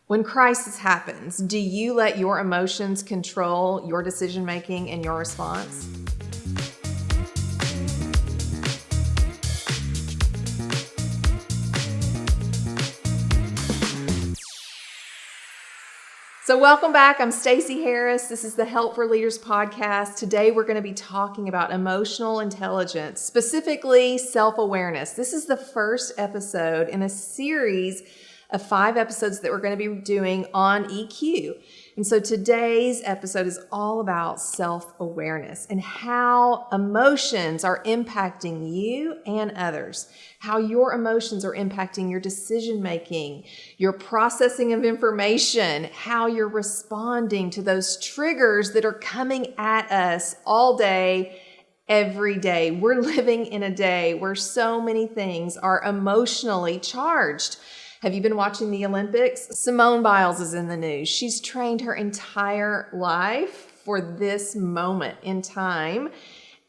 When crisis happens, do you let your emotions control your decision making and your response? So welcome back. I'm Stacey Harris. This is the Help for Leaders podcast. Today we're going to be talking about emotional intelligence, specifically self-awareness. This is the first episode in a series of 5 episodes that we're going to be doing on EQ. And so today's episode is all about self-awareness and how emotions are impacting you and others, how your emotions are impacting your decision-making, your processing of information, how you're responding to those triggers that are coming at us all day, every day. We're living in a day where so many things are emotionally charged. Have you been watching the Olympics? Simone Biles is in the news. She's trained her entire life for this moment in time.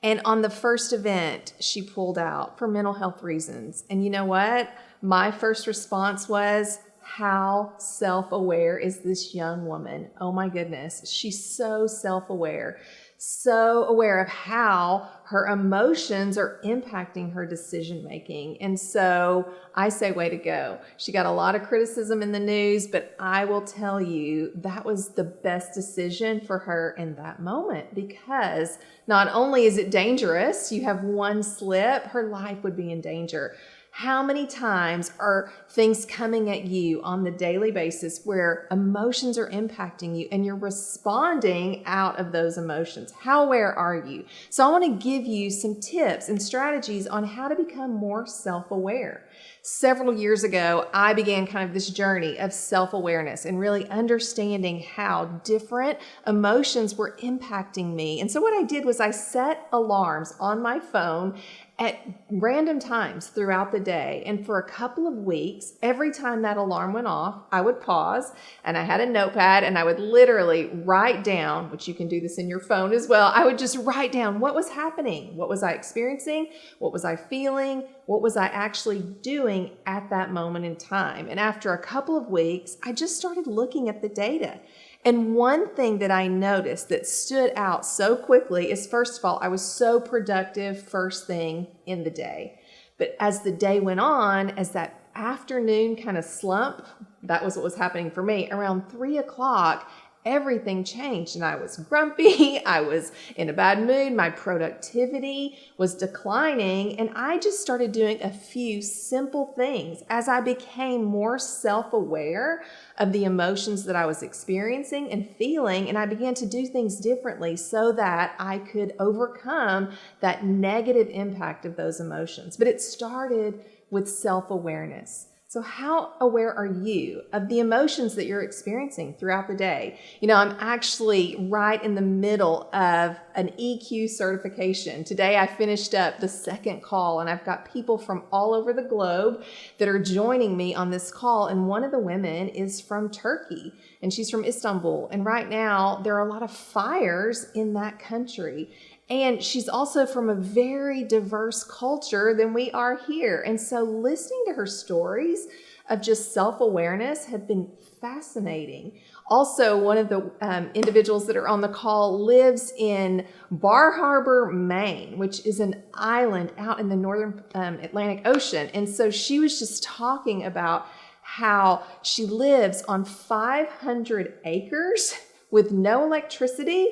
And on the first event, she pulled out for mental health reasons. And you know what? My first response was, how self-aware is this young woman? Oh my goodness. She's so self-aware. So aware of how her emotions are impacting her decision making. And so I say, way to go. She got a lot of criticism in the news, but I will tell you that was the best decision for her in that moment, because not only is it dangerous, you have one slip, her life would be in danger. How many times are things coming at you on the daily basis where emotions are impacting you and you're responding out of those emotions? How aware are you? So I want to give you some tips and strategies on how to become more self-aware. Several years ago, I began kind of this journey of self-awareness and really understanding how different emotions were impacting me. And so what I did was I set alarms on my phone at random times throughout the day. And for a couple of weeks, every time that alarm went off, I would pause and I had a notepad and I would literally write down, which you can do this in your phone as well. I would just write down what was happening. What was I experiencing? What was I feeling? What was I actually doing at that moment in time? And after a couple of weeks, I just started looking at the data. And one thing that I noticed that stood out so quickly is, first of all, I was so productive first thing in the day. But as the day went on, as that afternoon kind of slump, that was what was happening for me, around 3 o'clock, everything changed and I was grumpy. I was in a bad mood. My productivity was declining. And I just started doing a few simple things as I became more self-aware of the emotions that I was experiencing and feeling. And I began to do things differently so that I could overcome that negative impact of those emotions. But it started with self-awareness. So how aware are you of the emotions that you're experiencing throughout the day? You know, I'm actually right in the middle of an EQ certification. Today I finished up the second call and I've got people from all over the globe that are joining me on this call. And one of the women is from Turkey and she's from Istanbul. And right now there are a lot of fires in that country. And she's also from a very diverse culture than we are here. And so listening to her stories of just self-awareness have been fascinating. Also, one of the individuals that are on the call lives in Bar Harbor, Maine, which is an island out in the northern Atlantic Ocean. And so she was just talking about how she lives on 500 acres with no electricity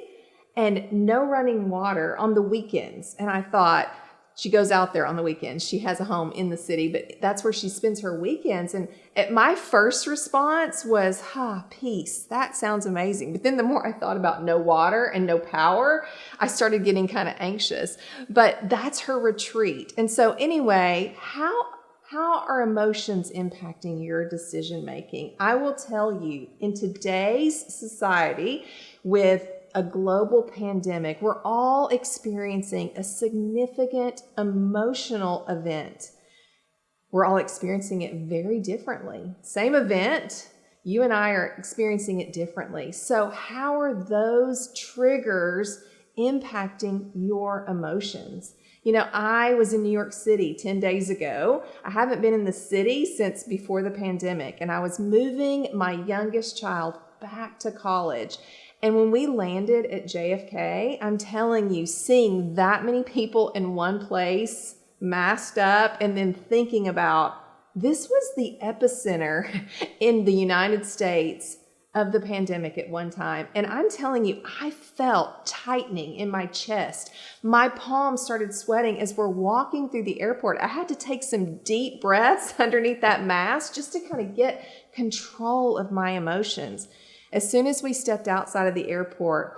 and no running water on the weekends. And I thought, she goes out there on the weekends. She has a home in the city, but that's where she spends her weekends. And my first response was, peace. That sounds amazing. But then the more I thought about no water and no power, I started getting kind of anxious. But that's her retreat. And so anyway, how are emotions impacting your decision making? I will tell you, in today's society with a global pandemic, we're all experiencing a significant emotional event. We're all experiencing it very differently. Same event, you and I are experiencing it differently. So how are those triggers impacting your emotions? I was in New York City 10 days ago. I haven't been in the city since before the pandemic, and I was moving my youngest child back to college. And when we landed at JFK, I'm telling you, seeing that many people in one place, masked up, and then thinking about this was the epicenter in the United States of the pandemic at one time. And I'm telling you, I felt tightening in my chest. My palms started sweating as we're walking through the airport. I had to take some deep breaths underneath that mask just to kind of get control of my emotions. As soon as we stepped outside of the airport,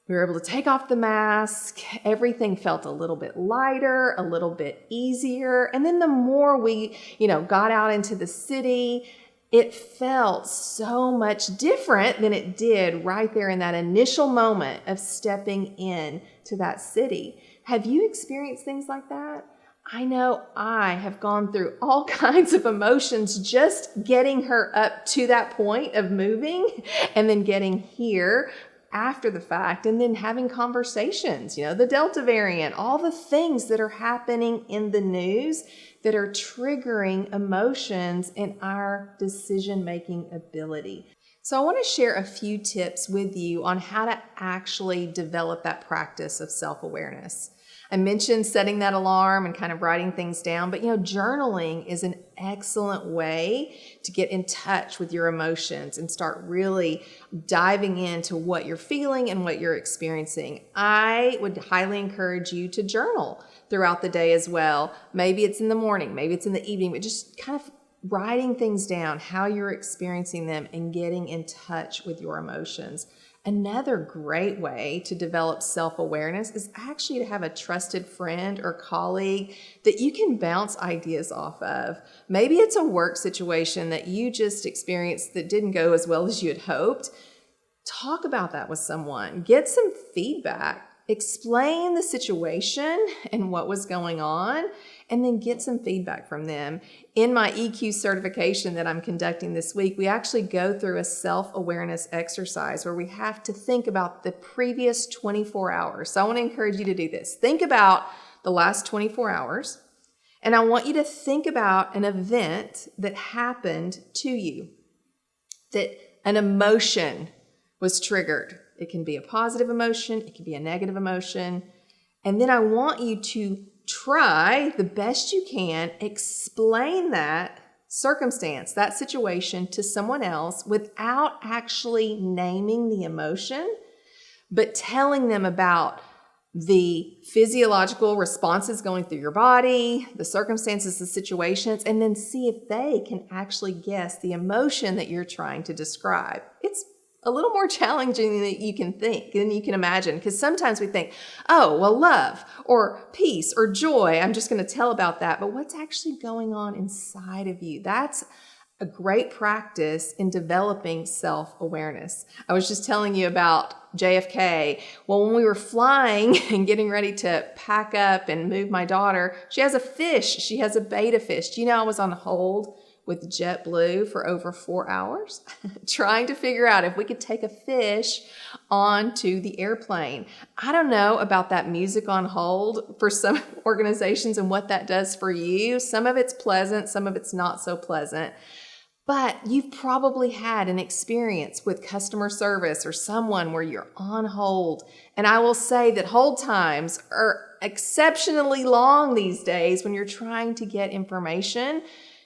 we were able to take off the mask. Everything felt a little bit lighter, a little bit easier. And then the more we, got out into the city, it felt so much different than it did right there in that initial moment of stepping in to that city. Have you experienced things like that? I know I have gone through all kinds of emotions just getting her up to that point of moving and then getting here after the fact and then having conversations, the Delta variant, all the things that are happening in the news that are triggering emotions in our decision-making ability. So I want to share a few tips with you on how to actually develop that practice of self-awareness. I mentioned setting that alarm and kind of writing things down, but journaling is an excellent way to get in touch with your emotions and start really diving into what you're feeling and what you're experiencing. I would highly encourage you to journal throughout the day as well. Maybe it's in the morning, maybe it's in the evening, but just kind of writing things down, how you're experiencing them and getting in touch with your emotions. Another great way to develop self-awareness is actually to have a trusted friend or colleague that you can bounce ideas off of. Maybe it's a work situation that you just experienced that didn't go as well as you had hoped. Talk about that with someone. Get some feedback. Explain the situation and what was going on, and then get some feedback from them. In my EQ certification that I'm conducting this week, we actually go through a self-awareness exercise where we have to think about the previous 24 hours. So I want to encourage you to do this. Think about the last 24 hours, and I want you to think about an event that happened to you, that an emotion was triggered. It can be a positive emotion, it can be a negative emotion. And then I want you to try the best you can, explain that circumstance, that situation to someone else without actually naming the emotion, but telling them about the physiological responses going through your body, the circumstances, the situations, and then see if they can actually guess the emotion that you're trying to describe. It's a little more challenging than you can imagine, because sometimes we think, oh, well, love or peace or joy, I'm just going to tell about that. But what's actually going on inside of you? That's a great practice in developing self-awareness. I was just telling you about JFK. Well, when we were flying and getting ready to pack up and move my daughter, she has a fish. She has a betta fish. Do you know I was on hold with JetBlue for over 4 hours trying to figure out if we could take a fish onto the airplane. I don't know about that music on hold for some organizations and what that does for you. Some of it's pleasant, some of it's not so pleasant. But you've probably had an experience with customer service or someone where you're on hold. And I will say that hold times are exceptionally long these days when you're trying to get information.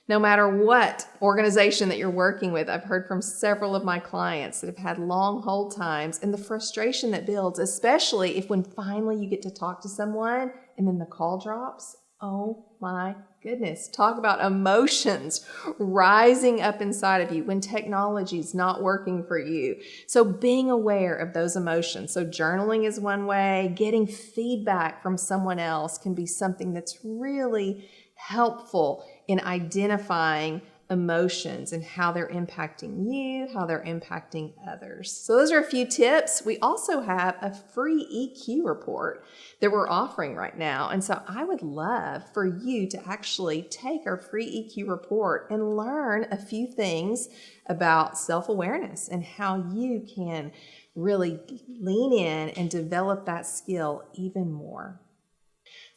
No matter what organization that you're working with, I've heard from several of my clients that have had long hold times and the frustration that builds, especially if when finally you get to talk to someone and then the call drops. Oh my goodness. Talk about emotions rising up inside of you when technology's not working for you. So being aware of those emotions. So journaling is one way. Getting feedback from someone else can be something that's really helpful in identifying emotions and how they're impacting you, how they're impacting others. So those are a few tips. We also have a free EQ report that we're offering right now. And so I would love for you to actually take our free EQ report and learn a few things about self-awareness and how you can really lean in and develop that skill even more.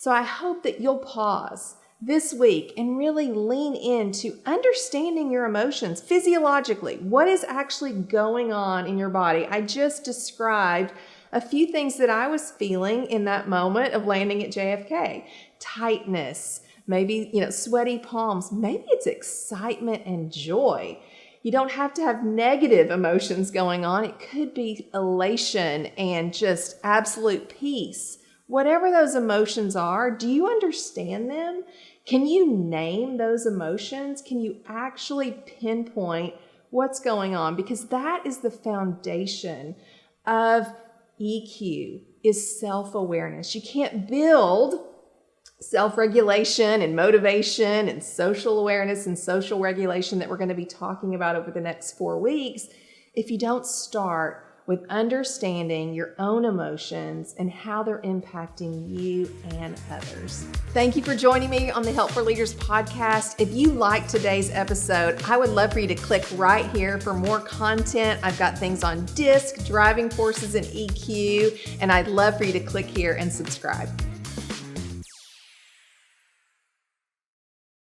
So I hope that you'll pause this week and really lean into understanding your emotions physiologically. What is actually going on in your body? I just described a few things that I was feeling in that moment of landing at JFK. Tightness, maybe, sweaty palms. Maybe it's excitement and joy. You don't have to have negative emotions going on. It could be elation and just absolute peace. Whatever those emotions are, do you understand them? Can you name those emotions? Can you actually pinpoint what's going on? Because that is the foundation of EQ, is self-awareness. You can't build self-regulation and motivation and social awareness and social regulation that we're going to be talking about over the next 4 weeks if you don't start with understanding your own emotions and how they're impacting you and others. Thank you for joining me on the Help for Leaders podcast. If you liked today's episode, I would love for you to click right here for more content. I've got things on DISC, driving forces, and EQ, and I'd love for you to click here and subscribe.